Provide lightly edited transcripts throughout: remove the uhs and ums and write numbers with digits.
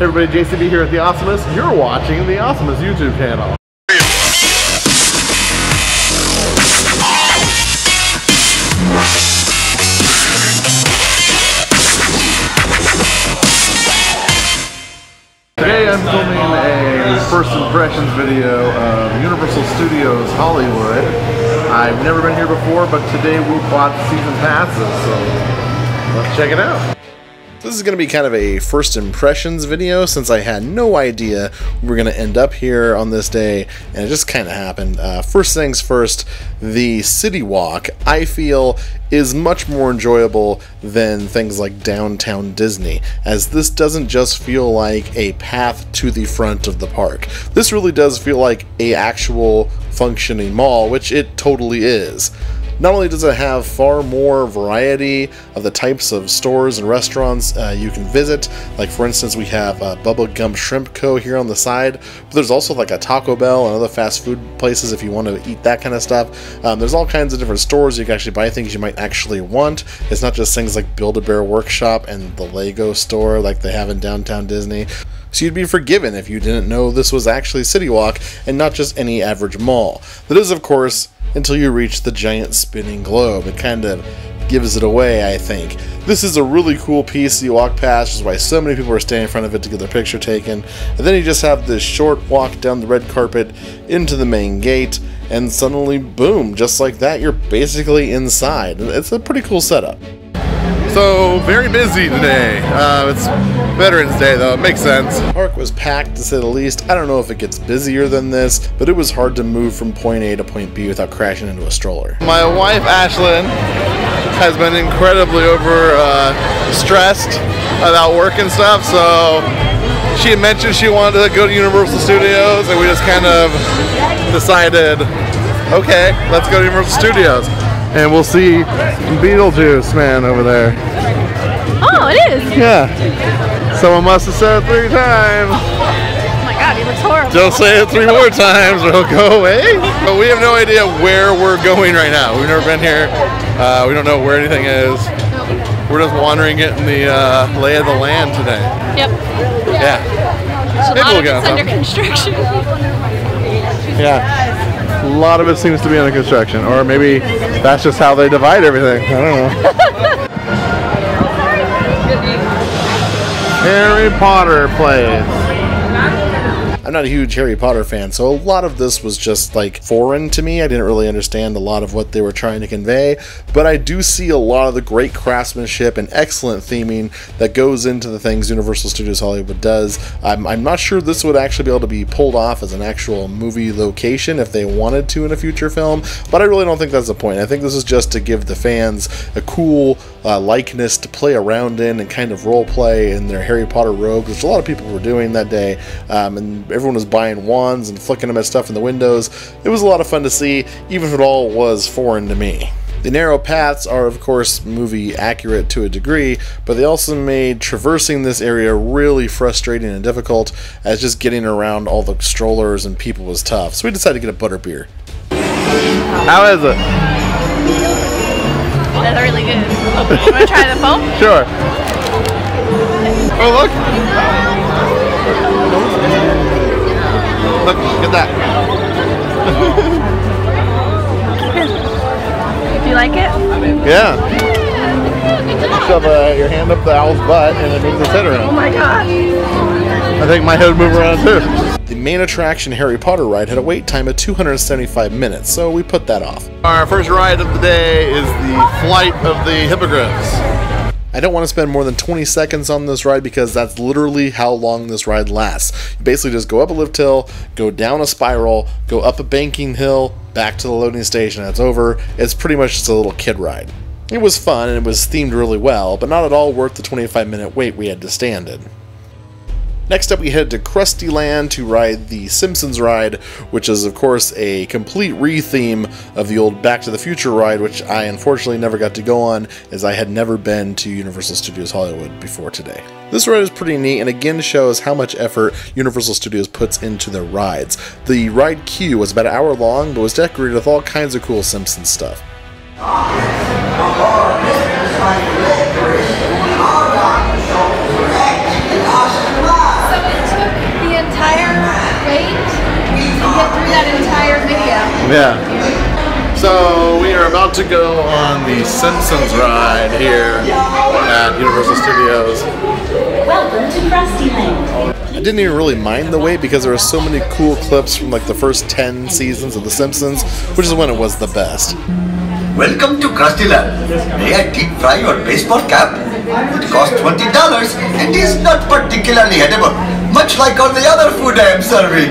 Hey everybody, JCB here at the Awesomist. You're watching the Awesomist YouTube channel. Today I'm filming a first impressions video of Universal Studios Hollywood. I've never been here before, but today we bought season passes, so let's check it out. This is going to be kind of a first impressions video since I had no idea we were going to end up here on this day, and it just kind of happened. First things first, the city walk, I feel, is much more enjoyable than things like downtown Disney, as this doesn't just feel like a path to the front of the park. This really does feel like an actual functioning mall, which it totally is. Not only does it have far more variety of the types of stores and restaurants you can visit, like for instance we have Bubba Gump Shrimp Co. here on the side, but there's also like a Taco Bell and other fast food places if you want to eat that kind of stuff. There's all kinds of different stores you can actually buy things you might actually want. It's not just things like Build-A-Bear Workshop and the Lego store like they have in downtown Disney. So you'd be forgiven if you didn't know this was actually City Walk and not just any average mall. That is, of course, until you reach the giant spinning globe. It kind of gives it away, I think. This is a really cool piece you walk past, which is why so many people are standing in front of it to get their picture taken. And then you just have this short walk down the red carpet into the main gate, and suddenly, boom, just like that, you're basically inside. It's a pretty cool setup. So, very busy today. It's Veterans Day though, it makes sense. The park was packed to say the least. I don't know if it gets busier than this, but it was hard to move from point A to point B without crashing into a stroller. My wife, Ashlyn, has been incredibly stressed about work and stuff, so she had mentioned she wanted to go to Universal Studios, and we just kind of decided, okay, let's go to Universal Studios. And we'll see Beetlejuice Man over there. Oh, it is? Yeah. Someone must have said it 3 times. Oh my god, he looks horrible. Just say it 3 more times or he'll go away. But we have no idea where we're going right now. We've never been here. We don't know where anything is. We're just wandering it in the lay of the land today. Yep. Yeah. Maybe we'll get under construction. Yeah. A lot of it seems to be under construction, or maybe that's just how they divide everything. I don't know. Harry Potter plays. I'm not a huge Harry Potter fan, so a lot of this was just like foreign to me. I didn't really understand a lot of what they were trying to convey, but I do see a lot of the great craftsmanship and excellent theming that goes into the things Universal Studios Hollywood does. I'm not sure this would actually be able to be pulled off as an actual movie location if they wanted to in a future film, but I really don't think that's the point. I think this is just to give the fans a cool likeness to play around in and kind of role play in their Harry Potter robes, which a lot of people were doing that day, and everyone was buying wands and flicking them at stuff in the windows. It was a lot of fun to see, even if it all was foreign to me. The narrow paths are, of course, movie accurate to a degree, but they also made traversing this area really frustrating and difficult, as just getting around all the strollers and people was tough. So we decided to get a butterbeer. How is it? That's really good. You want to try the foam? Sure. Oh, look! Look, get that. Do you like it? Yeah. Shove your hand up the owl's butt and it moves its head around. Oh my god. I think my head would move around too. The main attraction Harry Potter ride had a wait time of 275 minutes, so we put that off. Our first ride of the day is the Flight of the Hippogriffs. I don't want to spend more than 20 seconds on this ride because that's literally how long this ride lasts. You basically just go up a lift hill, go down a spiral, go up a banking hill, back to the loading station, and it's over. It's pretty much just a little kid ride. It was fun and it was themed really well, but not at all worth the 25-minute wait we had to stand in. Next up, we head to Krusty Land to ride the Simpsons Ride, which is, of course, a complete re-theme of the old Back to the Future ride, which I unfortunately never got to go on, as I had never been to Universal Studios Hollywood before today. This ride is pretty neat and again shows how much effort Universal Studios puts into their rides. The ride queue was about an hour long, but was decorated with all kinds of cool Simpsons stuff. So Yeah. So we are about to go on the Simpsons ride here at Universal Studios. Welcome to Krusty Land. I didn't even really mind the wait because there were so many cool clips from like the first 10 seasons of The Simpsons, which is when it was the best. Welcome to Krusty Land. May I deep fry your baseball cap? It costs $20 and is not particularly edible, much like all the other food I am serving.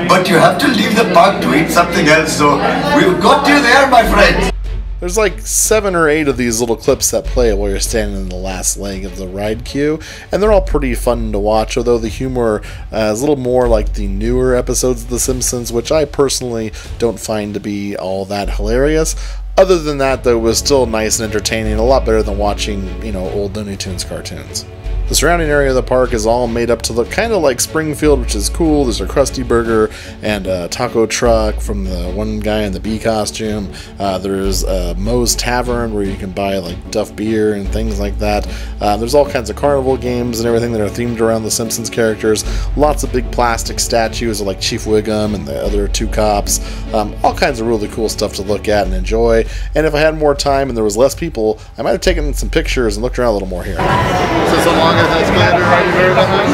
But you have to leave the park to eat something else, so we've got you there, my friend. There's like 7 or 8 of these little clips that play while you're standing in the last leg of the ride queue, and they're all pretty fun to watch, although the humor is a little more like the newer episodes of The Simpsons, which I personally don't find to be all that hilarious. Other than that, though, it was still nice and entertaining, a lot better than watching, you know, old Looney Tunes cartoons. The surrounding area of the park is all made up to look kind of like Springfield, which is cool. There's a Krusty Burger and a taco truck from the one guy in the bee costume. There's Moe's Tavern where you can buy like Duff beer and things like that. There's all kinds of carnival games and everything that are themed around the Simpsons characters. Lots of big plastic statues of like Chief Wiggum and the other 2 cops. All kinds of really cool stuff to look at and enjoy. And if I had more time and there was less people, I might have taken some pictures and looked around a little more here. So so long escalator right here behind?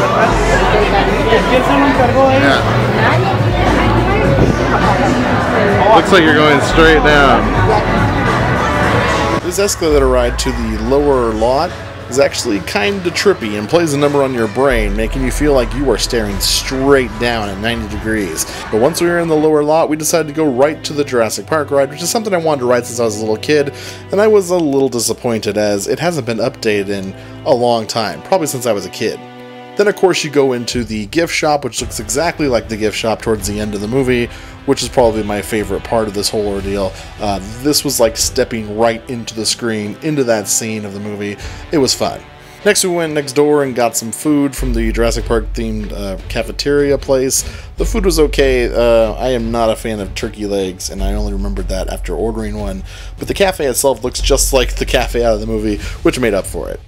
Yeah. Looks like you're going straight down. This escalator ride to the lower lot is actually kind of trippy and plays a number on your brain, making you feel like you are staring straight down at 90 degrees. But once we were in the lower lot, we decided to go right to the Jurassic Park ride, which is something I wanted to ride since I was a little kid, and I was a little disappointed as it hasn't been updated in a long time, probably since I was a kid. Then of course you go into the gift shop, which looks exactly like the gift shop towards the end of the movie, which is probably my favorite part of this whole ordeal. This was like stepping right into the screen, into that scene of the movie. It was fun. Next we went next door and got some food from the Jurassic Park themed cafeteria place. The food was okay. I am not a fan of turkey legs, and I only remembered that after ordering one. But the cafe itself looks just like the cafe out of the movie, which made up for it.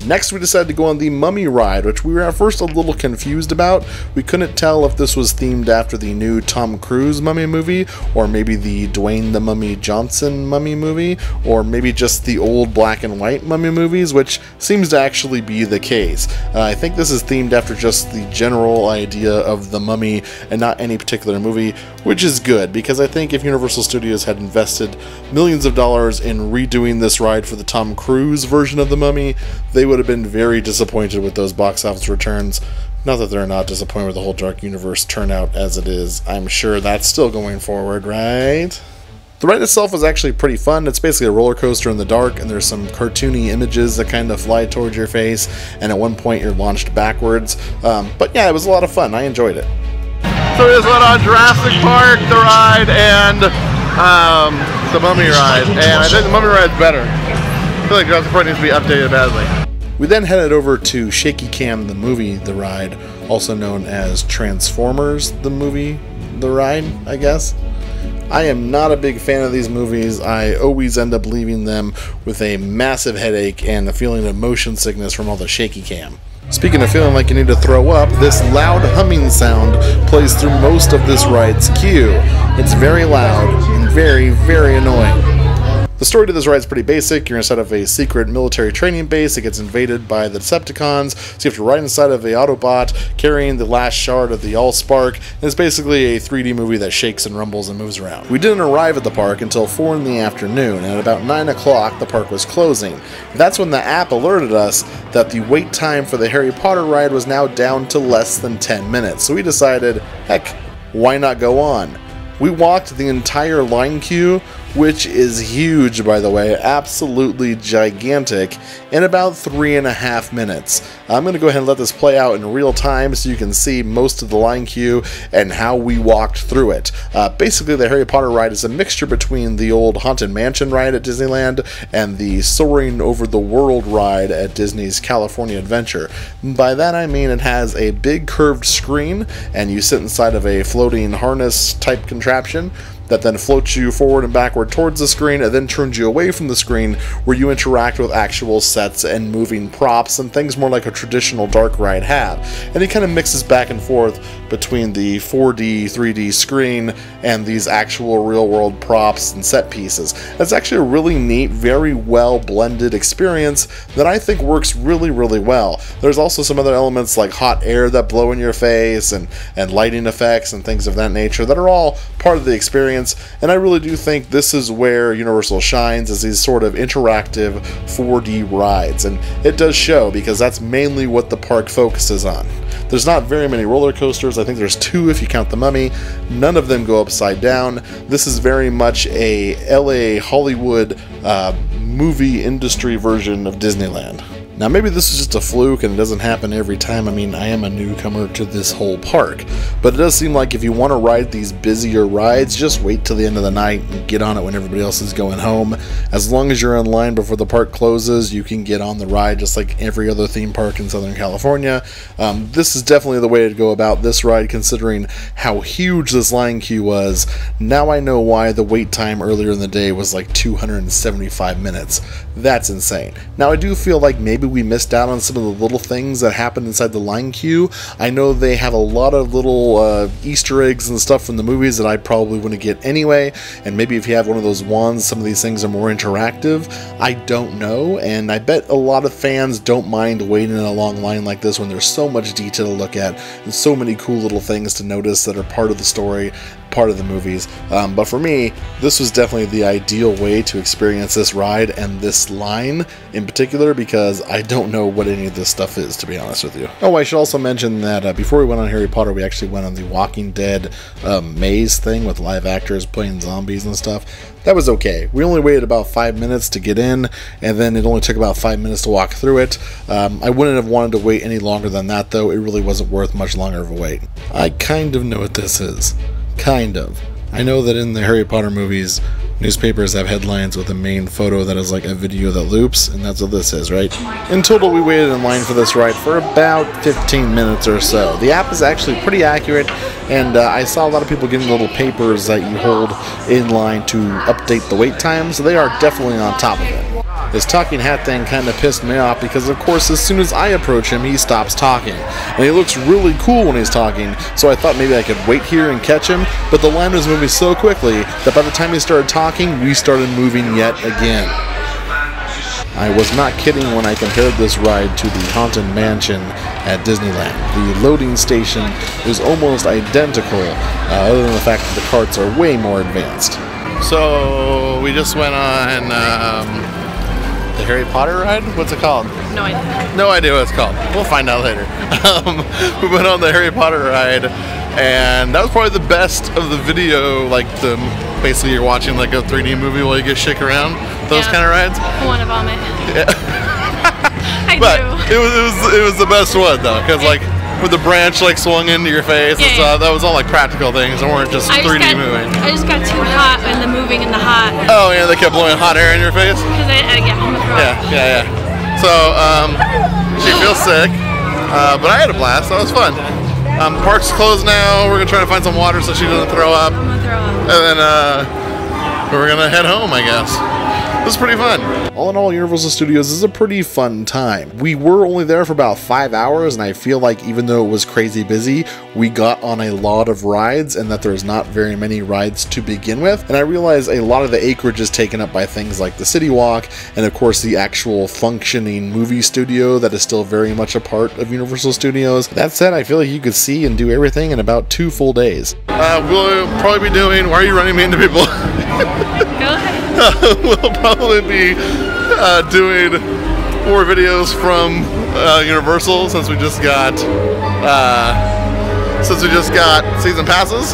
Next, we decided to go on the Mummy ride, which we were at first a little confused about. We couldn't tell if this was themed after the new Tom Cruise Mummy movie, or maybe the Dwayne the Mummy Johnson Mummy movie, or maybe just the old black and white Mummy movies, which seems to actually be the case. I think this is themed after just the general idea of the Mummy and not any particular movie, which is good, because I think if Universal Studios had invested millions of dollars in redoing this ride for the Tom Cruise version of the Mummy, they would have been very disappointed with those box office returns. Not that they're not disappointed with the whole Dark Universe turnout as it is. I'm sure that's still going forward, right? The ride itself was actually pretty fun. It's basically a roller coaster in the dark, and there's some cartoony images that kind of fly towards your face, and at one point you're launched backwards. But yeah, it was a lot of fun. I enjoyed it. So we just went on Jurassic Park, the ride, and the Mummy ride, and I think the Mummy ride's better. I feel like Jurassic Park needs to be updated badly. We then headed over to Shaky Cam the movie, the ride, also known as Transformers the movie, the ride, I guess. I am not a big fan of these movies. I always end up leaving them with a massive headache and a feeling of motion sickness from all the shaky cam. Speaking of feeling like you need to throw up, this loud humming sound plays through most of this ride's queue. It's very loud and very, very annoying. The story to this ride is pretty basic. You're inside of a secret military training base. It gets invaded by the Decepticons, so you have to ride inside of a Autobot carrying the last shard of the Allspark, and it's basically a 3D movie that shakes and rumbles and moves around. We didn't arrive at the park until 4 in the afternoon, and at about 9 o'clock the park was closing. That's when the app alerted us that the wait time for the Harry Potter ride was now down to less than 10 minutes, so we decided, heck, why not go on? We walked the entire line queue, which is huge, by the way, absolutely gigantic, in about 3.5 minutes. I'm going to go ahead and let this play out in real time so you can see most of the line queue and how we walked through it. Basically, the Harry Potter ride is a mixture between the old Haunted Mansion ride at Disneyland and the Soaring Over the World ride at Disney's California Adventure. By that I mean it has a big curved screen, and you sit inside of a floating harness type contraption. that then floats you forward and backward towards the screen and then turns you away from the screen, where you interact with actual sets and moving props and things more like a traditional dark ride have. And it kind of mixes back and forth between the 4D, 3D screen and these actual real-world props and set pieces. It's actually a really neat, very well blended experience that I think works really, really well. There's also some other elements like hot air that blow in your face and lighting effects and things of that nature that are all part of the experience, and I really do think this is where Universal shines, as these sort of interactive 4D rides, and it does show because that's mainly what the park focuses on. There's not very many roller coasters. I think there's 2 if you count the Mummy. None of them go upside down. This is very much a LA Hollywood movie industry version of Disneyland. Now maybe this is just a fluke and it doesn't happen every time. I mean, I am a newcomer to this whole park, but it does seem like if you want to ride these busier rides, just wait till the end of the night and get on it when everybody else is going home. As long as you're in line before the park closes, you can get on the ride just like every other theme park in Southern California. This is definitely the way to go about this ride, considering how huge this line queue was. Now I know why the wait time earlier in the day was like 275 minutes. That's insane. Now I do feel like maybe we missed out on some of the little things that happened inside the line queue. I know they have a lot of little Easter eggs and stuff from the movies that I probably wouldn't get anyway, and maybe if you have one of those wands, some of these things are more interactive. I don't know, and I bet a lot of fans don't mind waiting in a long line like this when there's so much detail to look at and so many cool little things to notice that are part of the story, part of the movies. But for me, this was definitely the ideal way to experience this ride and this line in particular, because I don't know what any of this stuff is, to be honest with you. Oh, I should also mention that before we went on Harry Potter, we actually went on the Walking Dead maze thing with live actors playing zombies and stuff. That was okay. We only waited about 5 minutes to get in, and then it only took about 5 minutes to walk through it. I wouldn't have wanted to wait any longer than that, though. It really wasn't worth much longer of a wait. I kind of know what this is. Kind of. I know that in the Harry Potter movies, newspapers have headlines with a main photo that is like a video that loops, and that's what this is, right? In total, we waited in line for this ride for about 15 minutes or so. The app is actually pretty accurate, and I saw a lot of people getting little papers that you hold in line to update the wait time, so they are definitely on top of it. This talking hat thing kind of pissed me off because, of course, as soon as I approach him, he stops talking. And he looks really cool when he's talking, so I thought maybe I could wait here and catch him, but the line was moving so quickly that by the time he started talking, we started moving yet again. I was not kidding when I compared this ride to the Haunted Mansion at Disneyland. The loading station is almost identical, other than the fact that the carts are way more advanced. So, we just went on the Harry Potter ride? What's it called? No idea. No idea what it's called. We'll find out later. We went on the Harry Potter ride, and that was probably the best of the video. Like basically you're watching like a 3D movie while you get shook around. Those kind of rides. I want to vomit. Yeah. But do. It was the best one though, because like with the branch like swung into your face and stuff. That was all like practical things. They weren't just 3D moving. I just got too hot in the moving in the hot. Oh yeah, they kept blowing hot air in your face. Because I'm gonna throw up. Yeah. So she feels sick, but I had a blast. That was fun. Park's closed now. We're gonna try to find some water so she doesn't throw up. I'm gonna throw up. And then we're gonna head home, I guess. It was pretty fun. All in all, Universal Studios is a pretty fun time. We were only there for about 5 hours, and I feel like even though it was crazy busy, we got on a lot of rides, and that there's not very many rides to begin with. And I realize a lot of the acreage is taken up by things like the City Walk, and of course the actual functioning movie studio that is still very much a part of Universal Studios. That said, I feel like you could see and do everything in about 2 full days. We'll probably be doing... Why are you running me into people? Go ahead. We'll probably be doing more videos from Universal since we just got season passes.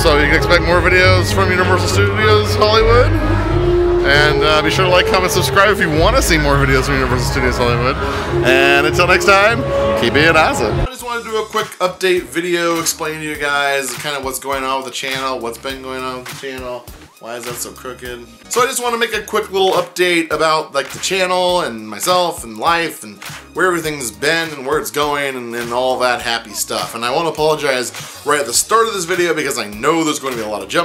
So you can expect more videos from Universal Studios Hollywood. And be sure to like, comment, subscribe if you want to see more videos from Universal Studios Hollywood. And until next time, keep being awesome. I just wanted to do a quick update video explaining to you guys kind of what's going on with the channel, what's been going on with the channel. Why is that so crooked? So I just want to make a quick little update about like the channel and myself and life and where everything's been and where it's going and all that happy stuff. And I want to apologize right at the start of this video because I know there's going to be a lot of jump